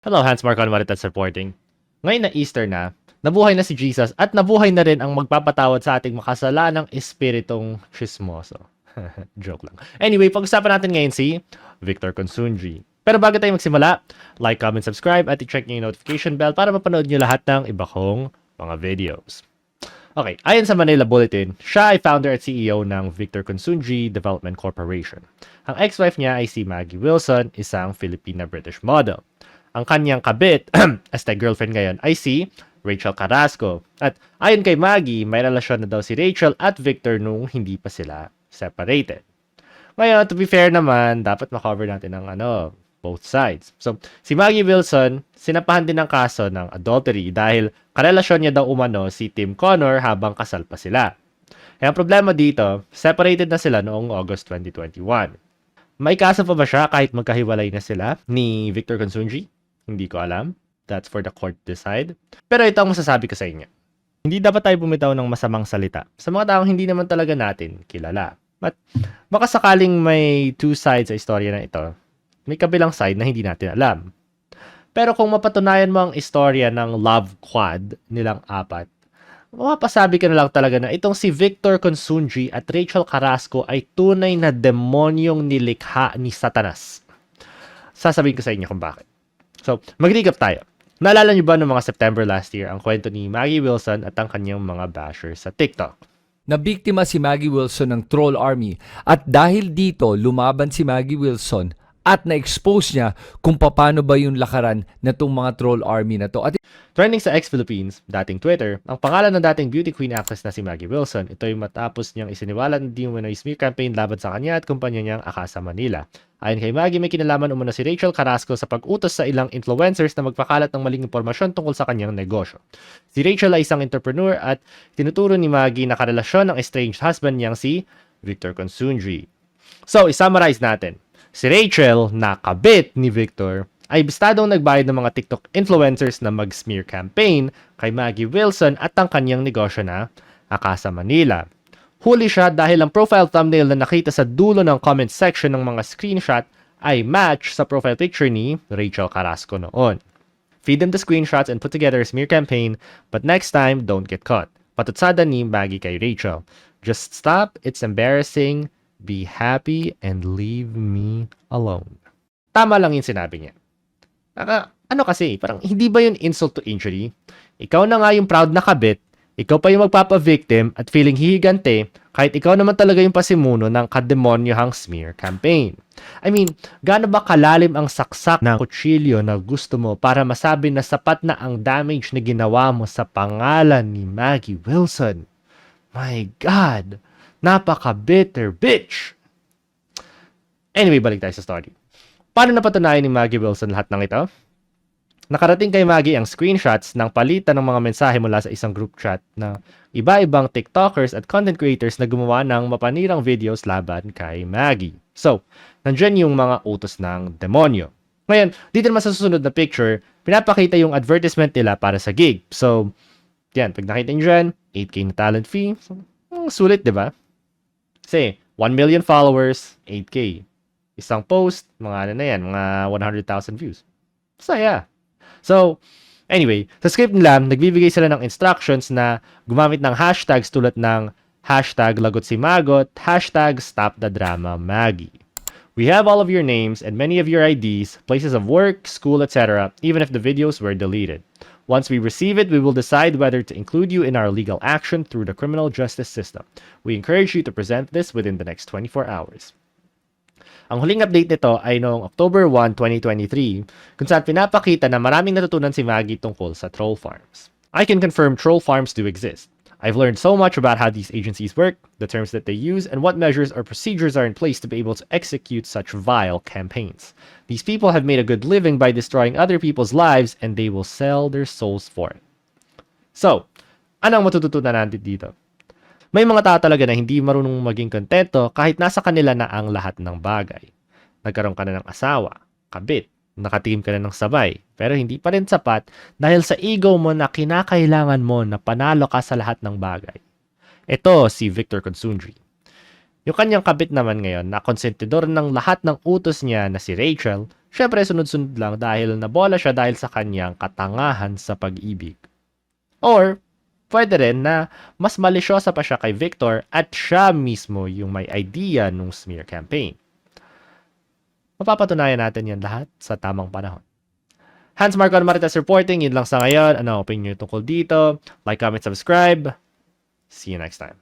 Hello, Hans Mark on Maritas reporting. Ngayon na Easter na, nabuhay na si Jesus at nabuhay na rin ang magpapatawad sa ating makasalanang espiritong chismoso. Joke lang. Anyway, pag-usapan natin ngayon si Victor Consunji. Pero bago tayo magsimula, like, comment, subscribe at i-check nyo yung notification bell para mapanood nyo lahat ng iba kong mga videos. Okay, ayon sa Manila Bulletin, siya ay founder at CEO ng Victor Consunji Development Corporation. Ang ex-wife niya ay si Maggie Wilson, isang Filipina-British model. Ang kanyang kabit, as the girlfriend ngayon, ay si Rachel Carrasco. At ayon kay Maggie, may relasyon na daw si Rachel at Victor nung hindi pa sila separated. Ngayon, to be fair naman, dapat makover natin ang both sides. So, si Maggie Wilson, sinapahan din ng kaso ng adultery dahil karelasyon niya daw umano si Tim Connor habang kasal pa sila. Kaya ang problema dito, separated na sila noong August 2021. May kaso pa ba siya kahit magkahiwalay na sila ni Victor Consunji? Hindi ko alam. That's for the court to decide. Pero ito ang masasabi ko sa inyo. Hindi dapat tayo bumitaw ng masamang salita sa mga taong hindi naman talaga natin kilala. At baka sakaling may two sides sa istorya na ito, may kabilang side na hindi natin alam. Pero kung mapatunayan mo ang istorya ng love quad nilang apat, mapapasabi ka na lang talaga na itong si Victor Consunji at Rachel Carrasco ay tunay na demonyong nilikha ni Satanas. Sasabihin ko sa inyo kung bakit. So, mag-recap tayo. Naalala niyo ba noong mga September last year ang kwento ni Maggie Wilson at ang kanyang mga bashers sa TikTok? Nabiktima si Maggie Wilson ng troll army at dahil dito lumaban si Maggie Wilson at na-expose niya kung paano ba yung lakaran na itong mga troll army na to. At Trending sa ex-Philippines, dating Twitter, ang pangalan ng dating beauty queen actress na si Maggie Wilson. Ito ay matapos niyang isiniwalat ng Di-umano'y smear campaign laban sa kanya at kumpanya niyang Akasa Manila. Ayon kay Maggie, may kinalaman umano si Rachel Carrasco sa pag-utos sa ilang influencers na magpakalat ng maling impormasyon tungkol sa kanyang negosyo. Si Rachel ay isang entrepreneur at tinuturo ni Maggie na karelasyon ng estranged husband niyang si Victor Consunji. So, isummarize natin. Si Rachel, na kabit ni Victor, ay bistadong nagbayad ng mga TikTok influencers na mag-smear campaign kay Maggie Wilson at ang kanyang negosyo na Akasa Manila. Huli siya dahil ang profile thumbnail na nakita sa dulo ng comment section ng mga screenshot ay match sa profile picture ni Rachel Carrasco noon. Feed them the screenshots and put together a smear campaign, but next time, don't get caught. Patutsada ni Maggie kay Rachel. Just stop, it's embarrassing, be happy, and leave me alone. Tama lang yung sinabi niya. Ano kasi, parang hindi ba yun insult to injury? Ikaw na nga yung proud na kabit, ikaw pa yung magpapa-victim at feeling hihigante kahit ikaw naman talaga yung pasimuno ng kademonyohang smear campaign. I mean, gaano ba kalalim ang saksak ng kutsilyo na gusto mo para masabi na sapat na ang damage na ginawa mo sa pangalan ni Maggie Wilson? My God! Napaka-bitter bitch! Anyway, balik tayo sa story. Paano napatunayan ni Maggie Wilson lahat ng ito? Nakarating kay Maggie ang screenshots ng palitan ng mga mensahe mula sa isang group chat na iba-ibang TikTokers at content creators na gumawa ng mapanirang videos laban kay Maggie. So, nandyan yung mga utos ng demonyo. Ngayon, dito naman sa susunod na picture, pinapakita yung advertisement nila para sa gig. So, yan, pag nakita nyo dyan, 8K na talent fee. So, sulit, di ba? Kasi, 1 million followers, 8K. Isang post, mga mga 100,000 views. Saya. So, anyway, sa script nila, nagbibigay sila ng instructions na gumamit ng hashtags tulad ng hashtag #LagotSiMagot, hashtag #StopTheDramaMaggie. We have all of your names and many of your IDs, places of work, school, etc., even if the videos were deleted. Once we receive it, we will decide whether to include you in our legal action through the criminal justice system. We encourage you to present this within the next 24 hours. Ang huling update nito ay noong October 1, 2023, kung saan pinapakita na maraming natutunan si Maggie tungkol sa troll farms. I can confirm troll farms do exist. I've learned so much about how these agencies work, the terms that they use, and what measures or procedures are in place to be able to execute such vile campaigns. These people have made a good living by destroying other people's lives, and they will sell their souls for it. So, anong matututunan natin dito? May mga tao talaga na hindi marunong maging kontento kahit nasa kanila na ang lahat ng bagay. Nagkaroon ka na ng asawa, kabit, nakatingin ka na ng sabay, pero hindi pa rin sapat dahil sa ego mo na kinakailangan mo na panalo ka sa lahat ng bagay. Ito si Victor Consunji. Yung kanyang kabit naman ngayon na konsentidor ng lahat ng utos niya na si Rachel, Syempre, sunod-sunod lang dahil nabola siya dahil sa kanyang katangahan sa pag-ibig. Or, pwede rin na mas malisyosa pa siya kay Victor at siya mismo yung may idea nung smear campaign. Mapapatunayan natin yan lahat sa tamang panahon. Hans Marcon Marites reporting, yun lang sa ngayon. Ano ang opinion nyo tungkol dito? Like, comment, subscribe. See you next time.